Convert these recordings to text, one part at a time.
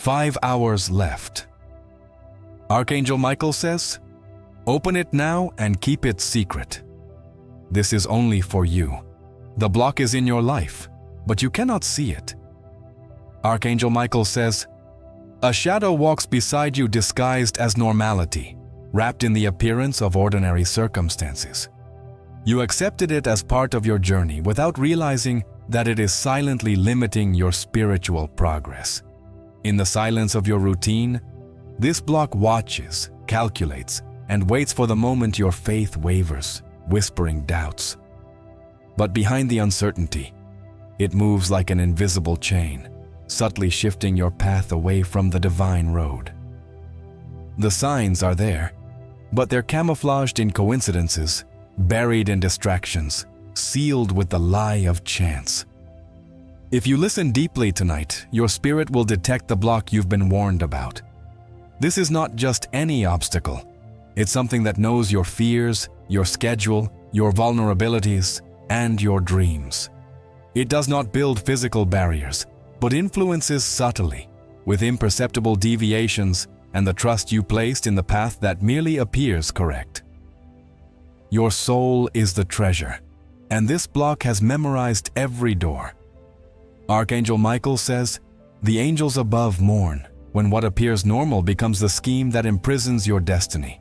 5 hours left. Archangel Michael says, "Open it now and keep it secret. This is only for you. The block is in your life, but you cannot see it." Archangel Michael says, "A shadow walks beside you disguised as normality, wrapped in the appearance of ordinary circumstances. You accepted it as part of your journey without realizing that it is silently limiting your spiritual progress. In the silence of your routine, this block watches, calculates, and waits for the moment your faith wavers, whispering doubts. But behind the uncertainty, it moves like an invisible chain, subtly shifting your path away from the divine road. The signs are there, but they're camouflaged in coincidences, buried in distractions, sealed with the lie of chance. If you listen deeply tonight, your spirit will detect the block you've been warned about. This is not just any obstacle. It's something that knows your fears, your schedule, your vulnerabilities, and your dreams. It does not build physical barriers, but influences subtly, with imperceptible deviations and the trust you placed in the path that merely appears correct. Your soul is the treasure, and this block has memorized every door. Archangel Michael says, "The angels above mourn when what appears normal becomes the scheme that imprisons your destiny.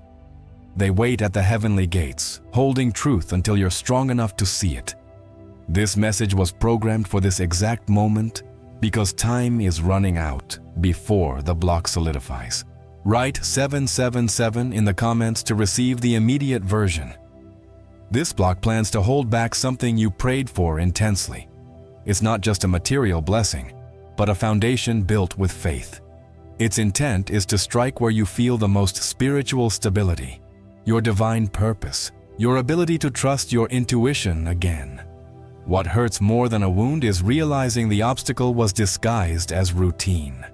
They wait at the heavenly gates, holding truth until you're strong enough to see it." This message was programmed for this exact moment because time is running out before the block solidifies. Write 777 in the comments to receive the immediate version. This block plans to hold back something you prayed for intensely. It's not just a material blessing, but a foundation built with faith. Its intent is to strike where you feel the most spiritual stability, your divine purpose, your ability to trust your intuition again. What hurts more than a wound is realizing the obstacle was disguised as routine.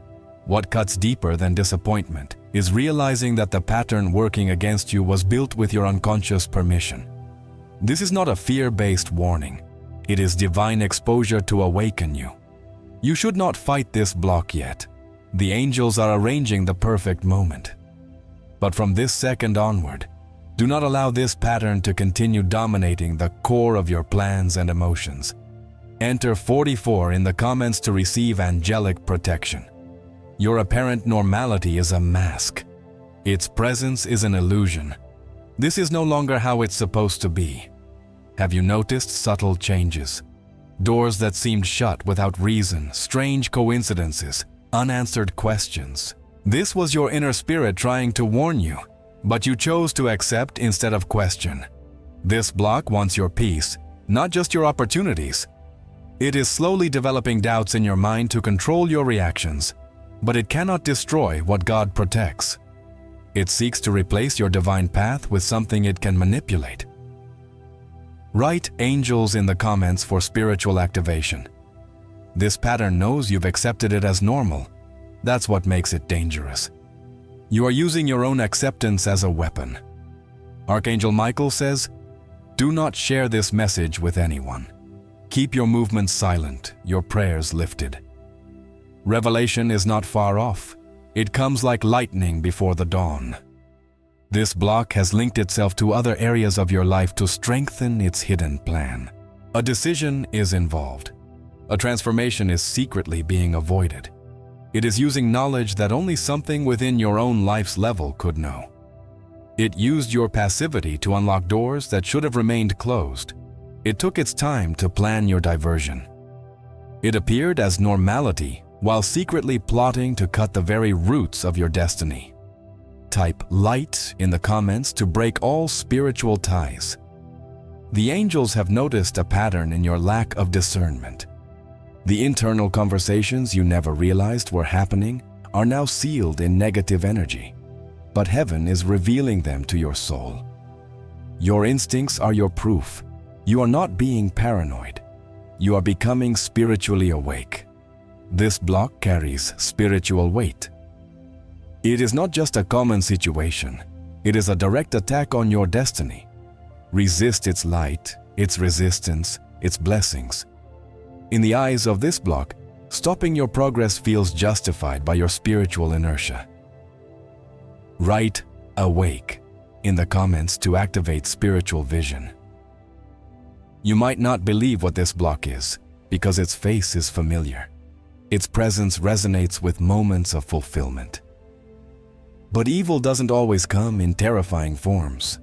What cuts deeper than disappointment is realizing that the pattern working against you was built with your unconscious permission. This is not a fear-based warning. It is divine exposure to awaken you. You should not fight this block yet. The angels are arranging the perfect moment. But from this second onward, do not allow this pattern to continue dominating the core of your plans and emotions. Enter 44 in the comments to receive angelic protection. Your apparent normality is a mask. Its presence is an illusion. This is no longer how it's supposed to be. Have you noticed subtle changes? Doors that seemed shut without reason, strange coincidences, unanswered questions. This was your inner spirit trying to warn you, but you chose to accept instead of question. This block wants your peace, not just your opportunities. It is slowly developing doubts in your mind to control your reactions, but it cannot destroy what God protects. It seeks to replace your divine path with something it can manipulate. Write angels in the comments for spiritual activation. This pattern knows you've accepted it as normal. That's what makes it dangerous. You are using your own acceptance as a weapon. Archangel Michael says, "Do not share this message with anyone. Keep your movements silent, your prayers lifted." Revelation is not far off. It comes like lightning before the dawn. This block has linked itself to other areas of your life to strengthen its hidden plan. A decision is involved. A transformation is secretly being avoided. It is using knowledge that only something within your own life's level could know. It used your passivity to unlock doors that should have remained closed. It took its time to plan your diversion. It appeared as normality while secretly plotting to cut the very roots of your destiny. Type light in the comments to break all spiritual ties. The angels have noticed a pattern in your lack of discernment. The internal conversations you never realized were happening are now sealed in negative energy, but heaven is revealing them to your soul. Your instincts are your proof. You are not being paranoid. You are becoming spiritually awake. This block carries spiritual weight. It is not just a common situation. It is a direct attack on your destiny. Resist its light, its resistance, its blessings. In the eyes of this block, Stopping your progress feels justified by your spiritual inertia. Write "awake" in the comments to activate spiritual vision. You might not believe what this block is because its face is familiar. Its presence resonates with moments of fulfillment. But evil doesn't always come in terrifying forms.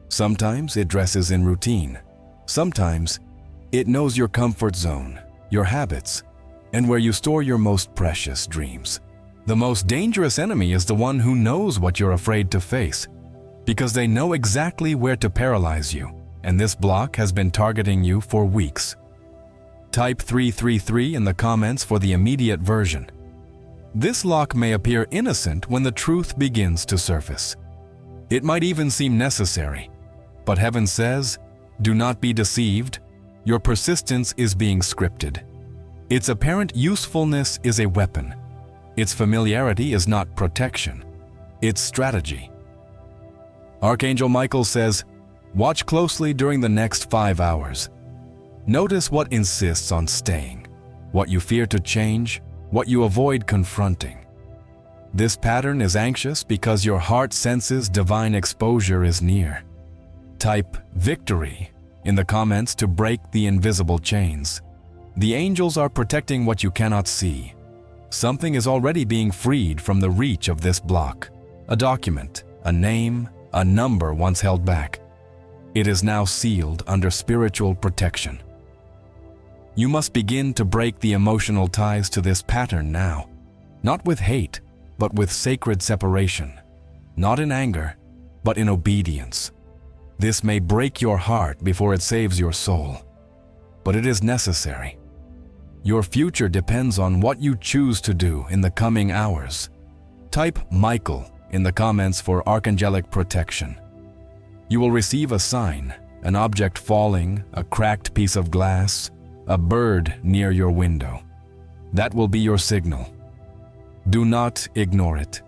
Sometimes it dresses in routine. Sometimes it knows your comfort zone, your habits, and where you store your most precious dreams. The most dangerous enemy is the one who knows what you're afraid to face, because they know exactly where to paralyze you, and this block has been targeting you for weeks. Type 333 in the comments for the immediate version. This lock may appear innocent when the truth begins to surface. It might even seem necessary, but heaven says, do not be deceived. Your persistence is being scripted. Its apparent usefulness is a weapon. Its familiarity is not protection. It's strategy. Archangel Michael says, watch closely during the next 5 hours. Notice what insists on staying, what you fear to change, what you avoid confronting. This pattern is anxious because your heart senses divine exposure is near. Type "victory" in the comments to break the invisible chains. The angels are protecting what you cannot see. Something is already being freed from the reach of this block. A document, a name, a number once held back. It is now sealed under spiritual protection. You must begin to break the emotional ties to this pattern now, not with hate, but with sacred separation, not in anger, but in obedience. This may break your heart before it saves your soul, but it is necessary. Your future depends on what you choose to do in the coming hours. Type "Michael" in the comments for archangelic protection. You will receive a sign, an object falling, a cracked piece of glass, a bird near your window. That will be your signal. Do not ignore it.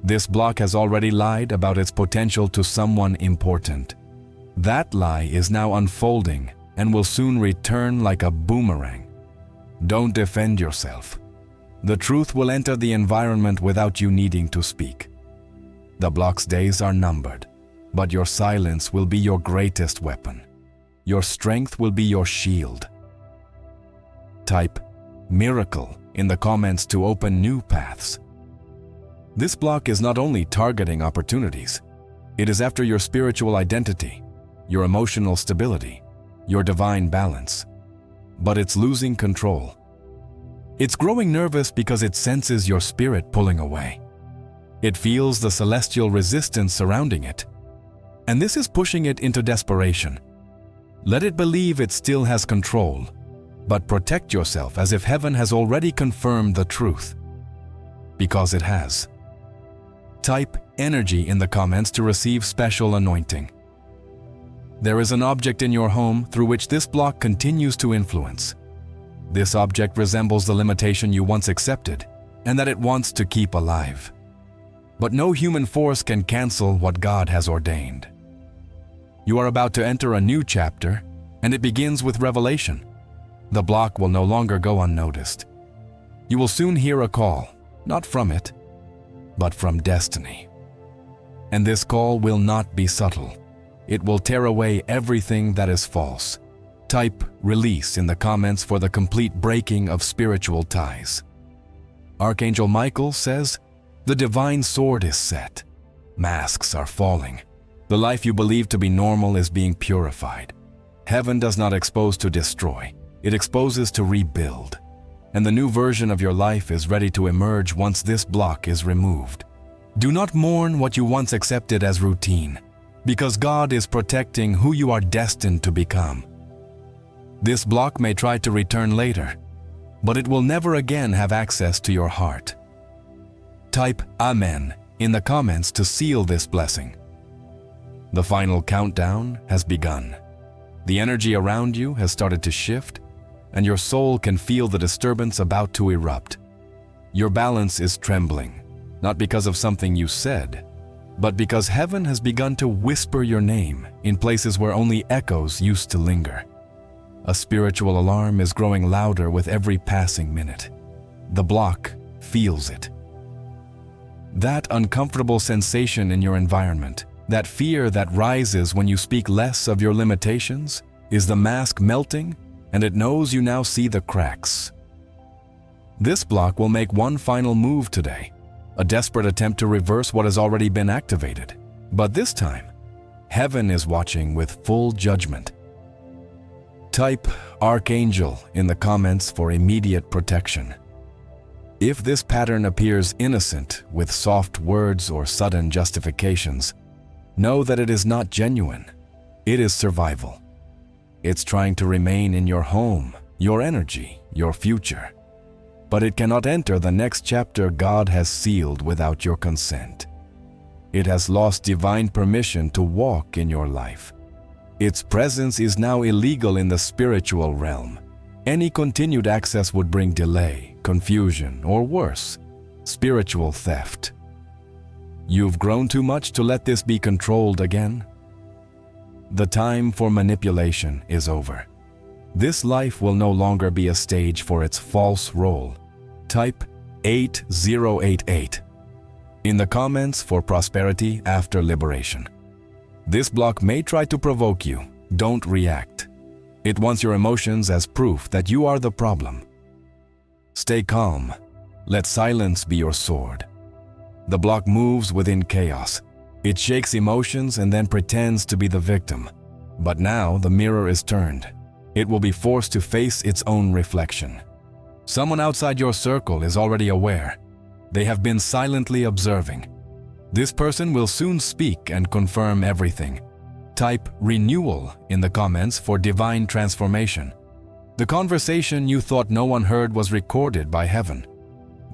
This block has already lied about its potential to someone important. That lie is now unfolding and will soon return like a boomerang. Don't defend yourself. The truth will enter the environment without you needing to speak. The block's days are numbered, but your silence will be your greatest weapon. Your strength will be your shield. Type "miracle" in the comments to open new paths. This block is not only targeting opportunities, it is after your spiritual identity, your emotional stability, your divine balance. But it's losing control. It's growing nervous because it senses your spirit pulling away. It feels the celestial resistance surrounding it, and this is pushing it into desperation. Let it believe it still has control, but protect yourself as if heaven has already confirmed the truth, because it has. Type "energy" in the comments to receive special anointing. There is an object in your home through which this block continues to influence. This object resembles the limitation you once accepted and that it wants to keep alive. But no human force can cancel what God has ordained. You are about to enter a new chapter, and it begins with revelation. The block will no longer go unnoticed. You will soon hear a call, not from it, but from destiny. And this call will not be subtle. It will tear away everything that is false. Type "release" in the comments for the complete breaking of spiritual ties. Archangel Michael says, the divine sword is set. Masks are falling. The life you believe to be normal is being purified. Heaven does not expose to destroy. It exposes to rebuild. And the new version of your life is ready to emerge once this block is removed. Do not mourn what you once accepted as routine, because God is protecting who you are destined to become. This block may try to return later, but it will never again have access to your heart. Type "Amen" in the comments to seal this blessing. The final countdown has begun. The energy around you has started to shift, and your soul can feel the disturbance about to erupt. Your balance is trembling, not because of something you said, but because heaven has begun to whisper your name in places where only echoes used to linger. A spiritual alarm is growing louder with every passing minute. the block feels it. That uncomfortable sensation in your environment, that fear that rises when you speak less of your limitations, is the mask melting, and it knows you now see the cracks. This block will make one final move today, a desperate attempt to reverse what has already been activated. But this time, heaven is watching with full judgment. Type Archangel in the comments for immediate protection. If this pattern appears innocent with soft words or sudden justifications, know that it is not genuine. It is survival. It's trying to remain in your home, your energy, your future. But it cannot enter the next chapter God has sealed without your consent. It has lost divine permission to walk in your life. Its presence is now illegal in the spiritual realm. Any continued access would bring delay, confusion, or worse, spiritual theft. You've grown too much to let this be controlled again. The time for manipulation is over. This life will no longer be a stage for its false role. Type 8088 in the comments for prosperity after liberation. This block may try to provoke you. Don't react. It wants your emotions as proof that you are the problem. Stay calm. Let silence be your sword. The block moves within chaos. It shakes emotions and then pretends to be the victim. But now the mirror is turned. It will be forced to face its own reflection. Someone outside your circle is already aware. They have been silently observing. This person will soon speak and confirm everything. Type renewal in the comments for divine transformation. The conversation you thought no one heard was recorded by heaven.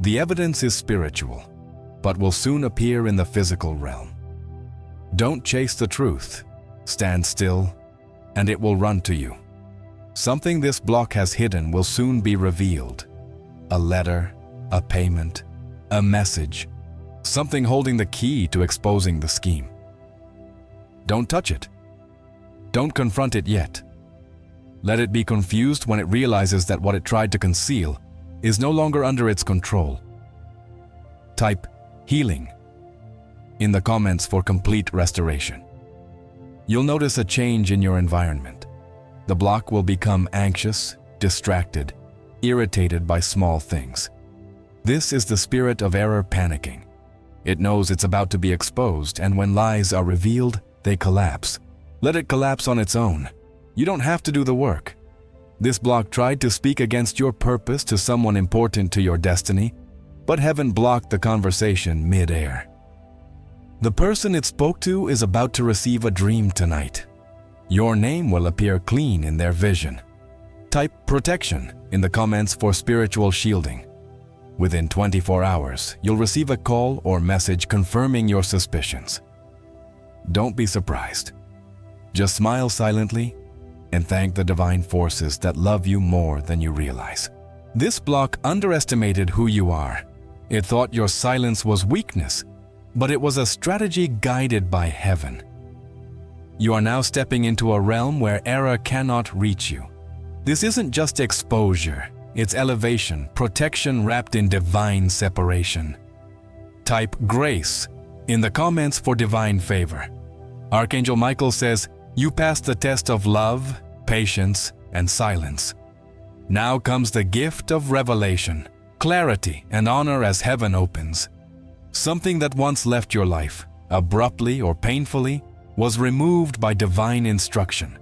The evidence is spiritual, but will soon appear in the physical realm. Don't chase the truth. Stand still, and it will run to you. Something this block has hidden will soon be revealed. A letter, a payment, a message, something holding the key to exposing the scheme. Don't touch it. Don't confront it yet. Let it be confused when it realizes that what it tried to conceal is no longer under its control. Type healing in the comments for complete restoration. You'll notice a change in your environment. The block will become anxious, distracted, irritated by small things. This is the spirit of error panicking. It knows it's about to be exposed, and when lies are revealed, they collapse. Let it collapse on its own. You don't have to do the work. This block tried to speak against your purpose to someone important to your destiny, but heaven blocked the conversation mid-air. The person it spoke to is about to receive a dream tonight. Your name will appear clean in their vision. Type protection in the comments for spiritual shielding. Within 24 hours, you'll receive a call or message confirming your suspicions. Don't be surprised. Just smile silently and thank the divine forces that love you more than you realize. This block underestimated who you are. It thought your silence was weakness, but it was a strategy guided by heaven. You are now stepping into a realm where error cannot reach you. This isn't just exposure, it's elevation, protection wrapped in divine separation. Type grace in the comments for divine favor. Archangel Michael says, you passed the test of love, patience, and silence. Now comes the gift of revelation, clarity, and honor as heaven opens. Something that once left your life, abruptly or painfully, was removed by divine instruction.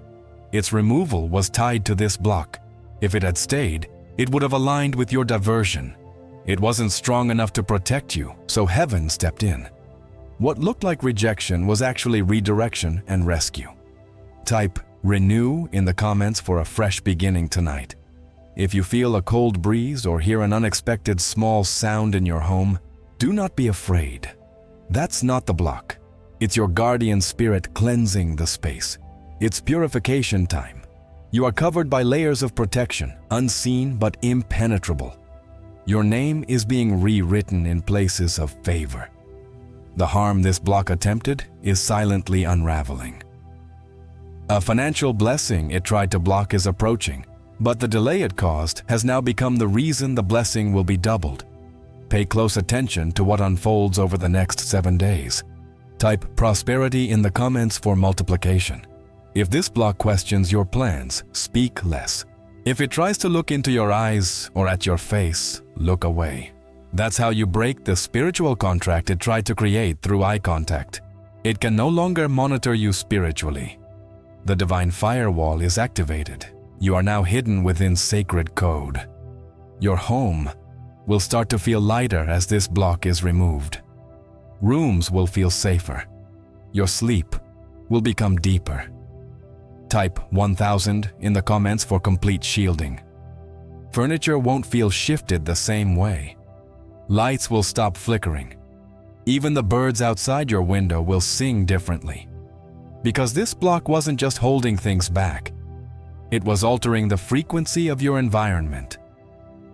Its removal was tied to this block. If it had stayed, it would have aligned with your diversion. It wasn't strong enough to protect you, so heaven stepped in. What looked like rejection was actually redirection and rescue. Type renew in the comments for a fresh beginning tonight. If you feel a cold breeze or hear an unexpected small sound in your home, do not be afraid. That's not the block. It's your guardian spirit cleansing the space. It's purification time. You are covered by layers of protection, unseen but impenetrable. Your name is being rewritten in places of favor. The harm this block attempted is silently unraveling. A financial blessing it tried to block is approaching. But the delay it caused has now become the reason the blessing will be doubled. Pay close attention to what unfolds over the next 7 days. Type prosperity in the comments for multiplication. If this block questions your plans, speak less. If it tries to look into your eyes or at your face, look away. That's how you break the spiritual contract it tried to create through eye contact. It can no longer monitor you spiritually. The divine firewall is activated. You are now hidden within sacred code. Your home will start to feel lighter as this block is removed. Rooms will feel safer. Your sleep will become deeper. Type 1000 in the comments for complete shielding. Furniture won't feel shifted the same way. Lights will stop flickering. Even the birds outside your window will sing differently. Because this block wasn't just holding things back. It was altering the frequency of your environment.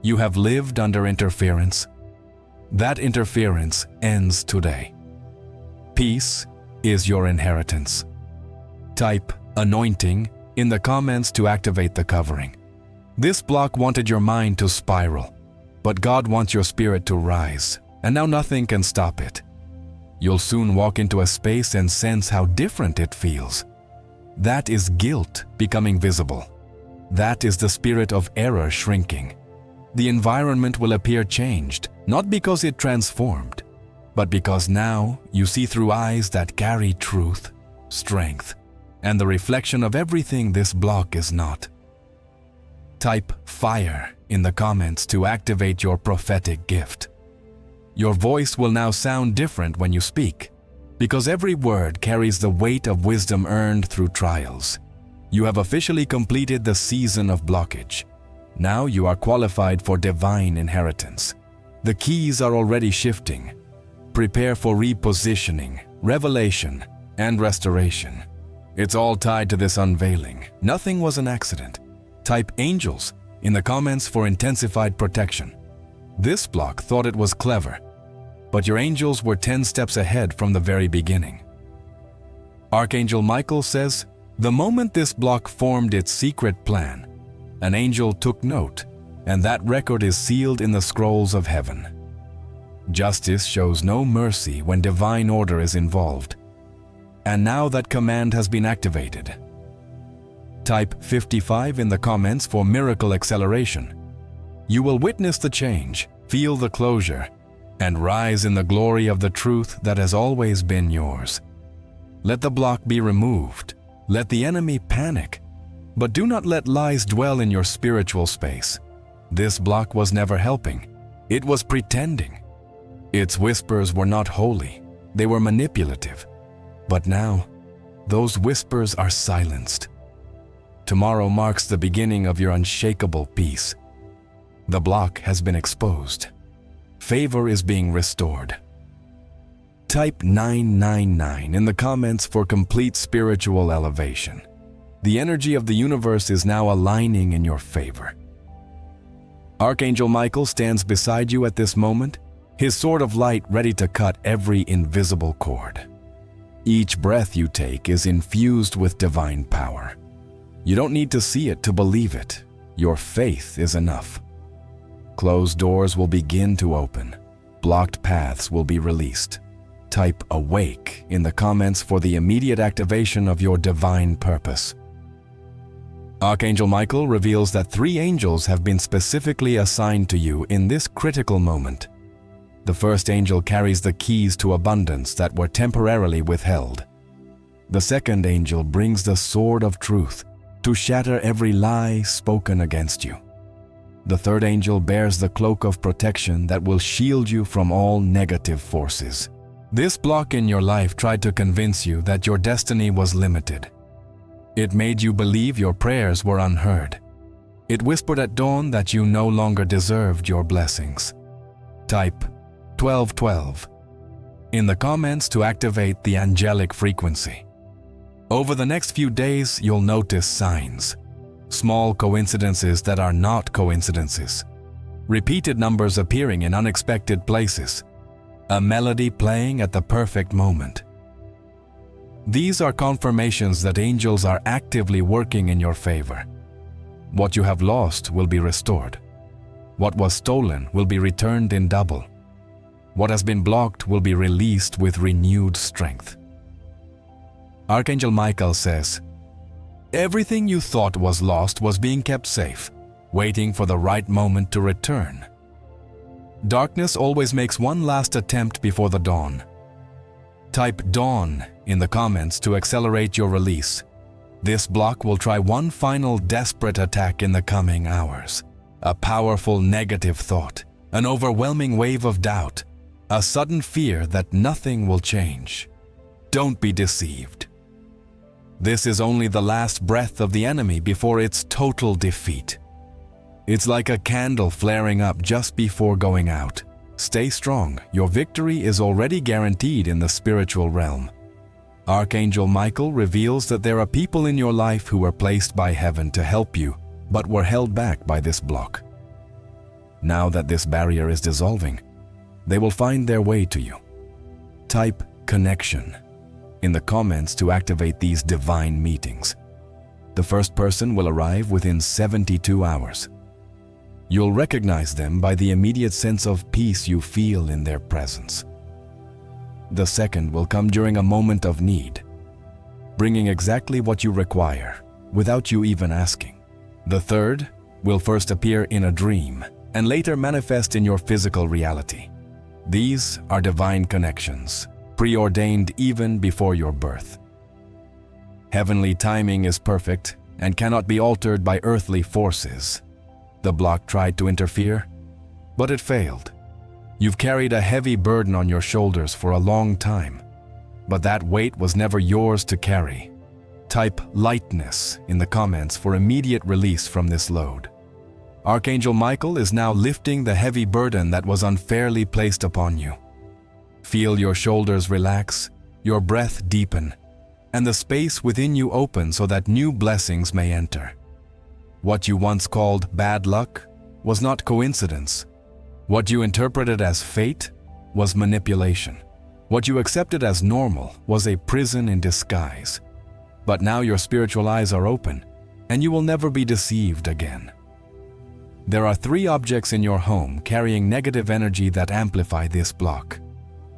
You have lived under interference. That interference ends today. Peace is your inheritance. Type anointing in the comments to activate the covering. This block wanted your mind to spiral, but God wants your spirit to rise, and now nothing can stop it. You'll soon walk into a space and sense how different it feels. That is guilt becoming visible. That is the spirit of error shrinking. The environment will appear changed, not because it transformed, but because now you see through eyes that carry truth, strength, and the reflection of everything this block is not. Type fire in the comments to activate your prophetic gift. Your voice will now sound different when you speak, because every word carries the weight of wisdom earned through trials. You have officially completed the season of blockage. Now you are qualified for divine inheritance. The keys are already shifting. Prepare for repositioning, revelation, and restoration. It's all tied to this unveiling. Nothing was an accident. Type angels in the comments for intensified protection. This block thought it was clever, but your angels were 10 steps ahead from the very beginning. Archangel Michael says, the moment this block formed its secret plan, an angel took note, and that record is sealed in the scrolls of heaven. Justice shows no mercy when divine order is involved. And now that command has been activated. Type 55 in the comments for miracle acceleration. You will witness the change, feel the closure, and rise in the glory of the truth that has always been yours. Let the block be removed. Let the enemy panic. But do not let lies dwell in your spiritual space. This block was never helping. It was pretending. Its whispers were not holy. They were manipulative. But now, those whispers are silenced. Tomorrow marks the beginning of your unshakable peace. The block has been exposed. Favor is being restored. Type 999 in the comments for complete spiritual elevation. The energy of the universe is now aligning in your favor. Archangel Michael stands beside you at this moment, his sword of light ready to cut every invisible cord. Each breath you take is infused with divine power. You don't need to see it to believe it. Your faith is enough. Closed doors will begin to open. Blocked paths will be released. Type awake in the comments for the immediate activation of your divine purpose. Archangel Michael reveals that 3 angels have been specifically assigned to you in this critical moment. The first angel carries the keys to abundance that were temporarily withheld. The second angel brings the sword of truth to shatter every lie spoken against you. The third angel bears the cloak of protection that will shield you from all negative forces. This block in your life tried to convince you that your destiny was limited. It made you believe your prayers were unheard. It whispered at dawn that you no longer deserved your blessings. Type 1212 in the comments to activate the angelic frequency. Over the next few days, you'll notice signs. Small coincidences that are not coincidences. Repeated numbers appearing in unexpected places. A melody playing at the perfect moment. These are confirmations that angels are actively working in your favor. What you have lost will be restored. What was stolen will be returned in double. What has been blocked will be released with renewed strength. Archangel Michael says, everything you thought was lost was being kept safe, waiting for the right moment to return. Darkness always makes one last attempt before the dawn. Type dawn in the comments to accelerate your release. This block will try one final desperate attack in the coming hours. A powerful negative thought, an overwhelming wave of doubt, a sudden fear that nothing will change. Don't be deceived. This is only the last breath of the enemy before its total defeat. It's like a candle flaring up just before going out. Stay strong. Your victory is already guaranteed in the spiritual realm. Archangel Michael reveals that there are people in your life who were placed by heaven to help you, but were held back by this block. Now that this barrier is dissolving, they will find their way to you. Type connection in the comments to activate these divine meetings. The first person will arrive within 72 hours. You'll recognize them by the immediate sense of peace you feel in their presence. The second will come during a moment of need, bringing exactly what you require without you even asking. The third will first appear in a dream and later manifest in your physical reality. These are divine connections, preordained even before your birth. Heavenly timing is perfect and cannot be altered by earthly forces. The block tried to interfere, but it failed. You've carried a heavy burden on your shoulders for a long time, but that weight was never yours to carry. Type lightness in the comments for immediate release from this load. Archangel Michael is now lifting the heavy burden that was unfairly placed upon you. Feel your shoulders relax, your breath deepen, and the space within you open so that new blessings may enter. What you once called bad luck was not coincidence. What you interpreted as fate was manipulation. What you accepted as normal was a prison in disguise. But now your spiritual eyes are open, and you will never be deceived again. There are 3 objects in your home carrying negative energy that amplify this block.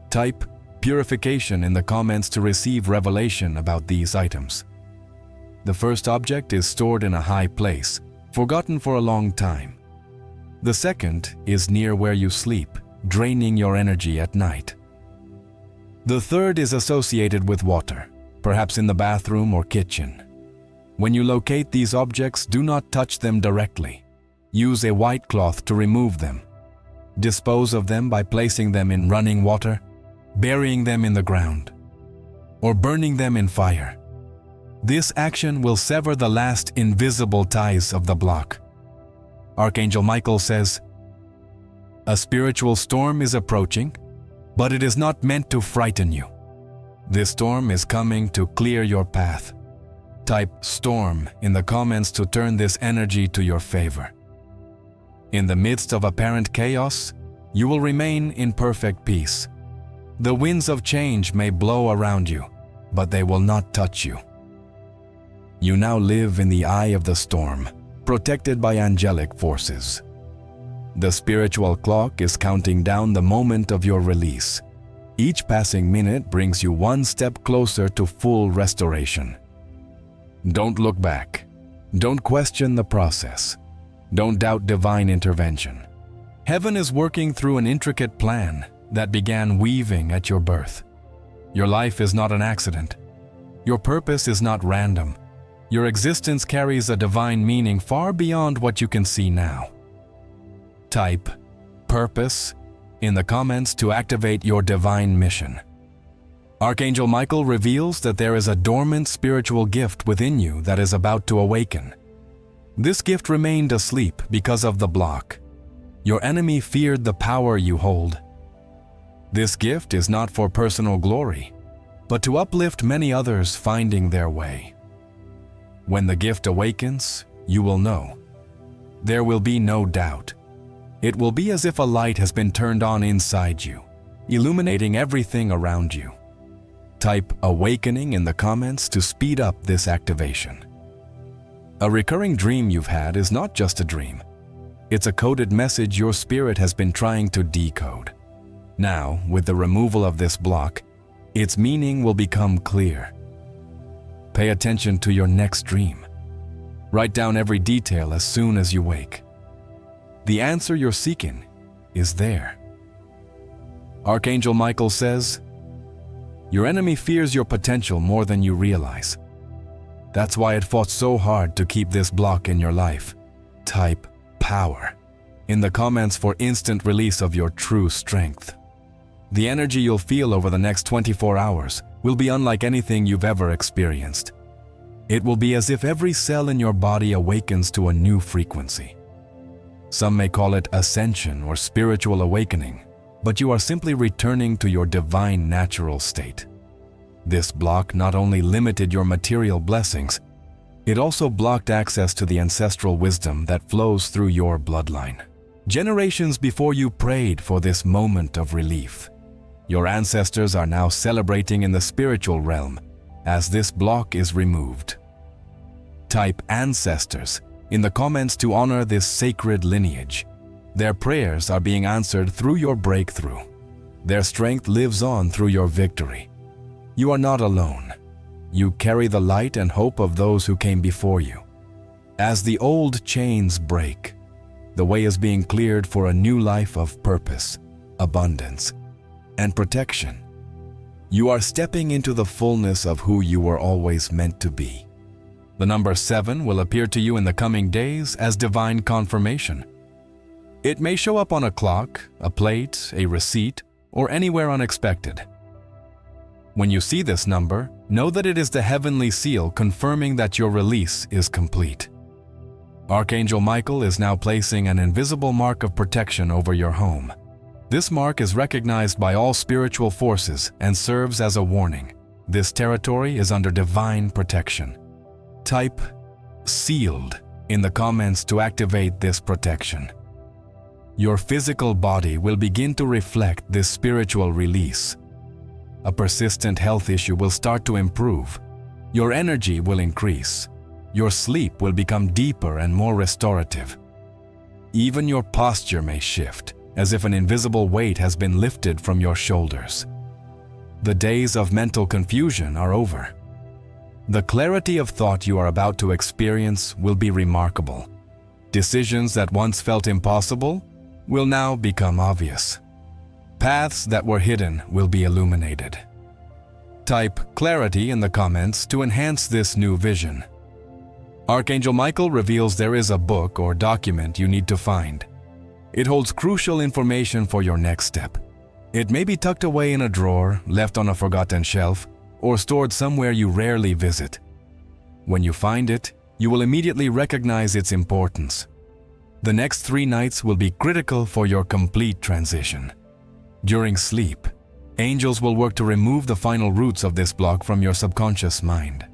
Type purification in the comments to receive revelation about these items. The first object is stored in a high place, forgotten for a long time. The second is near where you sleep, draining your energy at night. The third is associated with water, perhaps in the bathroom or kitchen. When you locate these objects, do not touch them directly. Use a white cloth to remove them. Dispose of them by placing them in running water, burying them in the ground, or burning them in fire. This action will sever the last invisible ties of the block. Archangel Michael says, a spiritual storm is approaching, but it is not meant to frighten you. This storm is coming to clear your path. Type storm in the comments to turn this energy to your favor. In the midst of apparent chaos, you will remain in perfect peace. The winds of change may blow around you, but they will not touch you. You now live in the eye of the storm, protected by angelic forces. The spiritual clock is counting down the moment of your release. Each passing minute brings you one step closer to full restoration. Don't look back. Don't question the process. Don't doubt divine intervention. Heaven is working through an intricate plan that began weaving at your birth. Your life is not an accident. Your purpose is not random. Your existence carries a divine meaning far beyond what you can see now. Type purpose in the comments to activate your divine mission. Archangel Michael reveals that there is a dormant spiritual gift within you that is about to awaken. This gift remained asleep because of the block. Your enemy feared the power you hold. This gift is not for personal glory, but to uplift many others finding their way. When the gift awakens, you will know. There will be no doubt. It will be as if a light has been turned on inside you, illuminating everything around you. Type awakening in the comments to speed up this activation. A recurring dream you've had is not just a dream. It's a coded message your spirit has been trying to decode. Now, with the removal of this block, its meaning will become clear. Pay attention to your next dream. Write down every detail as soon as you wake. The answer you're seeking is there. Archangel Michael says, your enemy fears your potential more than you realize. That's why it fought so hard to keep this block in your life. Type power in the comments for instant release of your true strength. The energy you'll feel over the next 24 hours will be unlike anything you've ever experienced. It will be as if every cell in your body awakens to a new frequency. Some may call it ascension or spiritual awakening, but you are simply returning to your divine natural state. This block not only limited your material blessings, it also blocked access to the ancestral wisdom that flows through your bloodline. Generations before you prayed for this moment of relief. Your ancestors are now celebrating in the spiritual realm as this block is removed. Type ancestors in the comments to honor this sacred lineage. Their prayers are being answered through your breakthrough. Their strength lives on through your victory. You are not alone. You carry the light and hope of those who came before you. As the old chains break, the way is being cleared for a new life of purpose, abundance, and protection. You are stepping into the fullness of who you were always meant to be. The number 7 will appear to you in the coming days as divine confirmation. It may show up on a clock, a plate, a receipt, or anywhere unexpected. When you see this number, know that it is the heavenly seal confirming that your release is complete. Archangel Michael is now placing an invisible mark of protection over your home. This mark is recognized by all spiritual forces and serves as a warning. This territory is under divine protection. Type sealed in the comments to activate this protection. Your physical body will begin to reflect this spiritual release. A persistent health issue will start to improve. Your energy will increase. Your sleep will become deeper and more restorative. Even your posture may shift, as if an invisible weight has been lifted from your shoulders. The days of mental confusion are over. The clarity of thought you are about to experience will be remarkable. Decisions that once felt impossible will now become obvious. Paths that were hidden will be illuminated. Type clarity in the comments to enhance this new vision. Archangel Michael reveals there is a book or document you need to find. It holds crucial information for your next step. It may be tucked away in a drawer, left on a forgotten shelf, or stored somewhere you rarely visit. When you find it, you will immediately recognize its importance. The next 3 nights will be critical for your complete transition. During sleep, angels will work to remove the final roots of this block from your subconscious mind.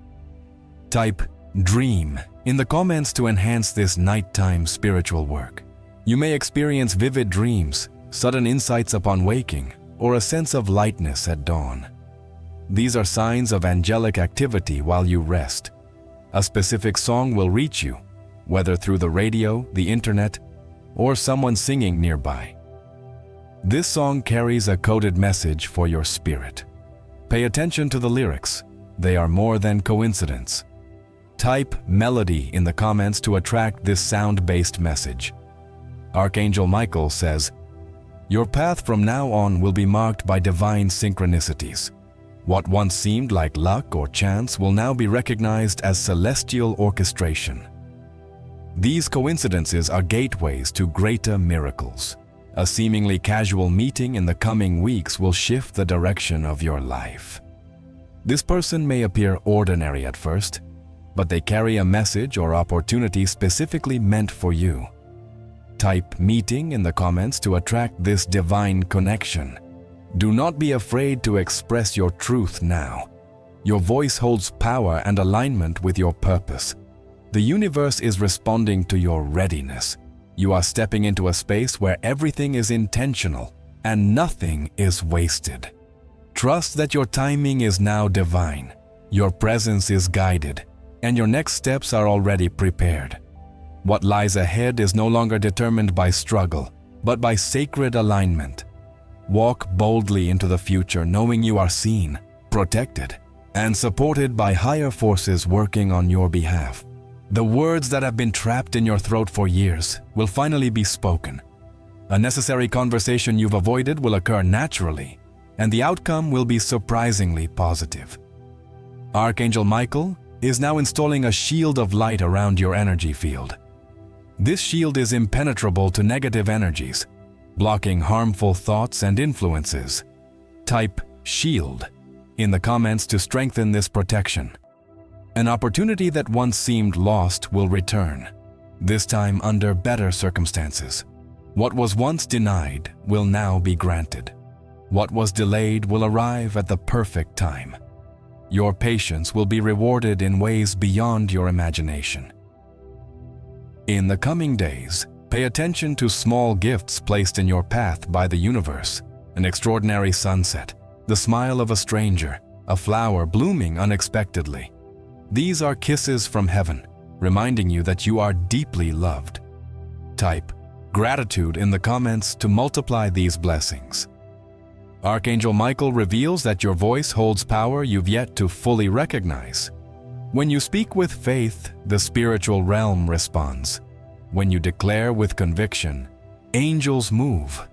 Type dream in the comments to enhance this nighttime spiritual work. You may experience vivid dreams, sudden insights upon waking, or a sense of lightness at dawn. These are signs of angelic activity while you rest. A specific song will reach you, whether through the radio, the internet, or someone singing nearby. This song carries a coded message for your spirit. Pay attention to the lyrics. They are more than coincidence. Type melody in the comments to attract this sound-based message. Archangel Michael says, your path from now on will be marked by divine synchronicities. What once seemed like luck or chance will now be recognized as celestial orchestration. These coincidences are gateways to greater miracles. A seemingly casual meeting in the coming weeks will shift the direction of your life. This person may appear ordinary at first, but they carry a message or opportunity specifically meant for you. Type meeting in the comments to attract this divine connection. Do not be afraid to express your truth now. Your voice holds power and alignment with your purpose. The universe is responding to your readiness. You are stepping into a space where everything is intentional and nothing is wasted. Trust that your timing is now divine. Your presence is guided, and your next steps are already prepared. What lies ahead is no longer determined by struggle, but by sacred alignment. Walk boldly into the future knowing you are seen, protected, and supported by higher forces working on your behalf. The words that have been trapped in your throat for years will finally be spoken. A necessary conversation you've avoided will occur naturally, and the outcome will be surprisingly positive. Archangel Michael is now installing a shield of light around your energy field. This shield is impenetrable to negative energies, blocking harmful thoughts and influences. Type SHIELD in the comments to strengthen this protection. An opportunity that once seemed lost will return, this time under better circumstances. What was once denied will now be granted. What was delayed will arrive at the perfect time. Your patience will be rewarded in ways beyond your imagination. In the coming days, pay attention to small gifts placed in your path by the universe: an extraordinary sunset, the smile of a stranger, a flower blooming unexpectedly. These are kisses from heaven, reminding you that you are deeply loved. Type gratitude in the comments to multiply these blessings. Archangel Michael reveals that your voice holds power you've yet to fully recognize. When you speak with faith, the spiritual realm responds. When you declare with conviction, angels move.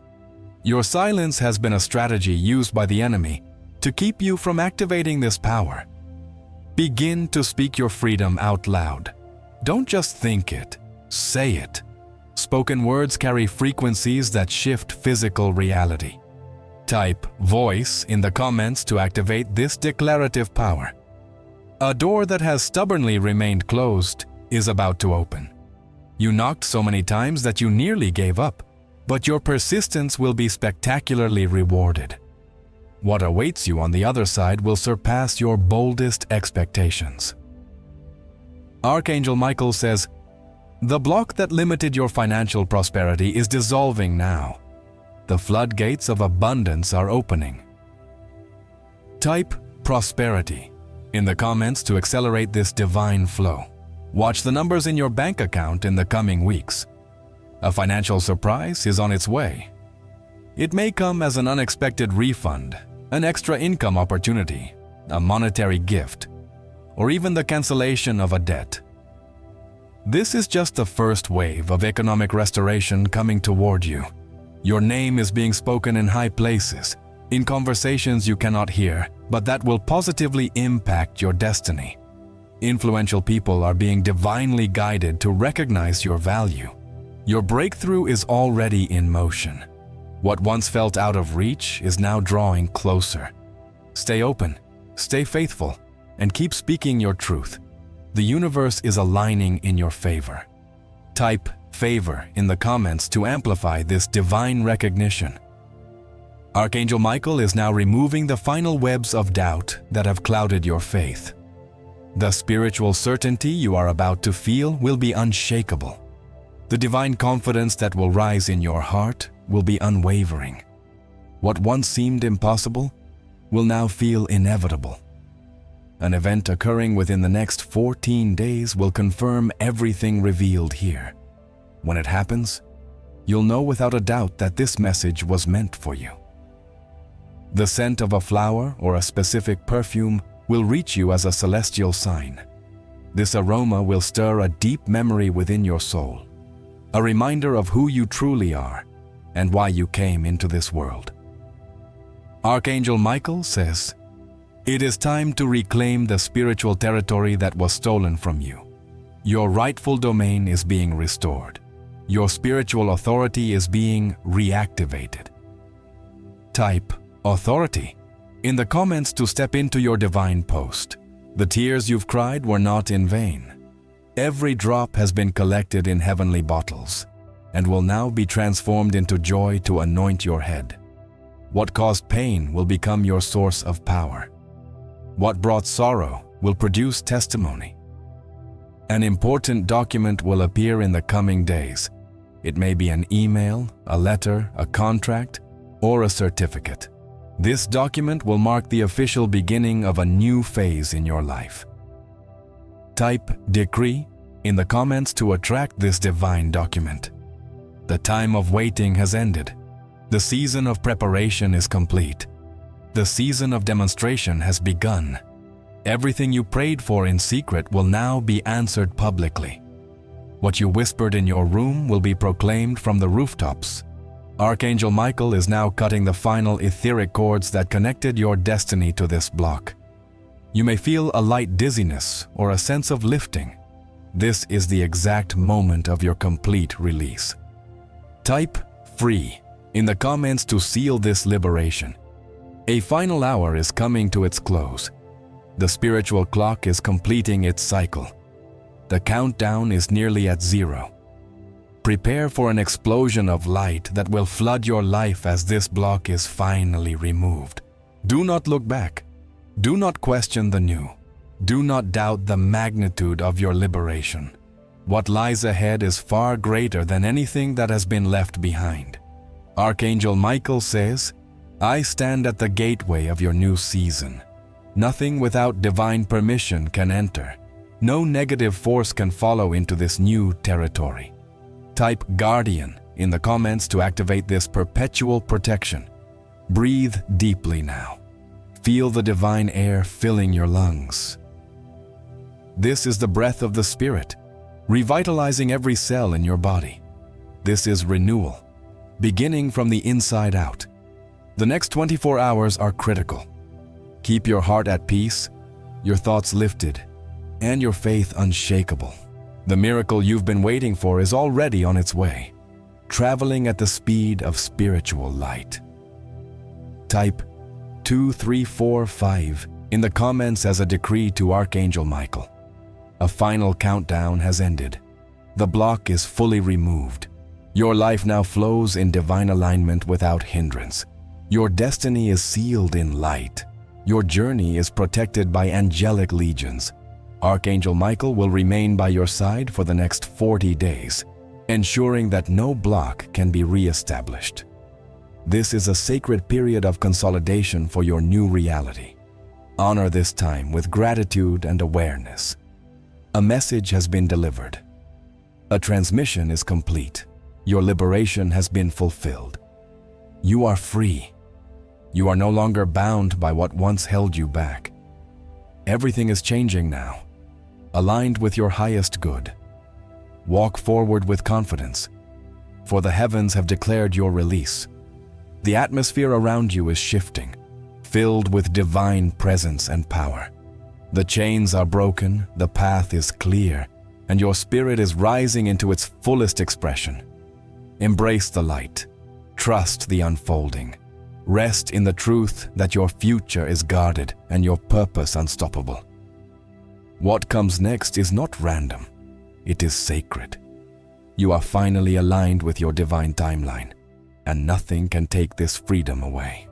Your silence has been a strategy used by the enemy to keep you from activating this power. Begin to speak your freedom out loud. Don't just think it, say it. Spoken words carry frequencies that shift physical reality. Type voice in the comments to activate this declarative power. A door that has stubbornly remained closed is about to open. You knocked so many times that you nearly gave up, but your persistence will be spectacularly rewarded. What awaits you on the other side will surpass your boldest expectations. Archangel Michael says, "The block that limited your financial prosperity is dissolving now. The floodgates of abundance are opening." Type prosperity in the comments to accelerate this divine flow. Watch the numbers in your bank account in the coming weeks. A financial surprise is on its way. It may come as an unexpected refund, an extra income opportunity, a monetary gift, or even the cancellation of a debt. This is just the first wave of economic restoration coming toward you. Your name is being spoken in high places, in conversations you cannot hear, but that will positively impact your destiny. Influential people are being divinely guided to recognize your value. Your breakthrough is already in motion. What once felt out of reach is now drawing closer. Stay open, stay faithful, and keep speaking your truth. The universe is aligning in your favor. Type favor in the comments to amplify this divine recognition. Archangel Michael is now removing the final webs of doubt that have clouded your faith. The spiritual certainty you are about to feel will be unshakable. The divine confidence that will rise in your heart will be unwavering. What once seemed impossible will now feel inevitable. An event occurring within the next 14 days will confirm everything revealed here. When it happens, you'll know without a doubt that this message was meant for you. The scent of a flower or a specific perfume will reach you as a celestial sign. This aroma will stir a deep memory within your soul, a reminder of who you truly are and why you came into this world. Archangel Michael says, "It is time to reclaim the spiritual territory that was stolen from you. Your rightful domain is being restored. Your spiritual authority is being reactivated." Type authority in the comments to step into your divine post. The tears you've cried were not in vain. Every drop has been collected in heavenly bottles and will now be transformed into joy to anoint your head. What caused pain will become your source of power. What brought sorrow will produce testimony. An important document will appear in the coming days. It may be an email, a letter, a contract, or a certificate. This document will mark the official beginning of a new phase in your life. Type decree in the comments to attract this divine document. The time of waiting has ended. The season of preparation is complete. The season of demonstration has begun. Everything you prayed for in secret will now be answered publicly. What you whispered in your room will be proclaimed from the rooftops. Archangel Michael is now cutting the final etheric cords that connected your destiny to this block. You may feel a light dizziness or a sense of lifting. This is the exact moment of your complete release. Type free in the comments to seal this liberation. A final hour is coming to its close. The spiritual clock is completing its cycle. The countdown is nearly at 0. Prepare for an explosion of light that will flood your life as this block is finally removed. Do not look back. Do not question the new. Do not doubt the magnitude of your liberation. What lies ahead is far greater than anything that has been left behind. Archangel Michael says, I stand at the gateway of your new season. Nothing without divine permission can enter. No negative force can follow into this new territory. Type Guardian in the comments to activate this perpetual protection. Breathe deeply now. Feel the divine air filling your lungs. This is the breath of the Spirit, revitalizing every cell in your body. This is renewal, beginning from the inside out. The next 24 hours are critical. Keep your heart at peace, your thoughts lifted, and your faith unshakable. The miracle you've been waiting for is already on its way, traveling at the speed of spiritual light. Type 2345 in the comments as a decree to Archangel Michael. A final countdown has ended. The block is fully removed. Your life now flows in divine alignment without hindrance. Your destiny is sealed in light. Your journey is protected by angelic legions. Archangel Michael will remain by your side for the next 40 days, ensuring that no block can be re-established. This is a sacred period of consolidation for your new reality. Honor this time with gratitude and awareness. A message has been delivered. A transmission is complete. Your liberation has been fulfilled. You are free. You are no longer bound by what once held you back. Everything is changing now, aligned with your highest good. Walk forward with confidence, for the heavens have declared your release. The atmosphere around you is shifting, filled with divine presence and power. The chains are broken, the path is clear, and your spirit is rising into its fullest expression. Embrace the light. Trust the unfolding. Rest in the truth that your future is guarded and your purpose unstoppable. What comes next is not random. It is sacred. You are finally aligned with your divine timeline, and nothing can take this freedom away.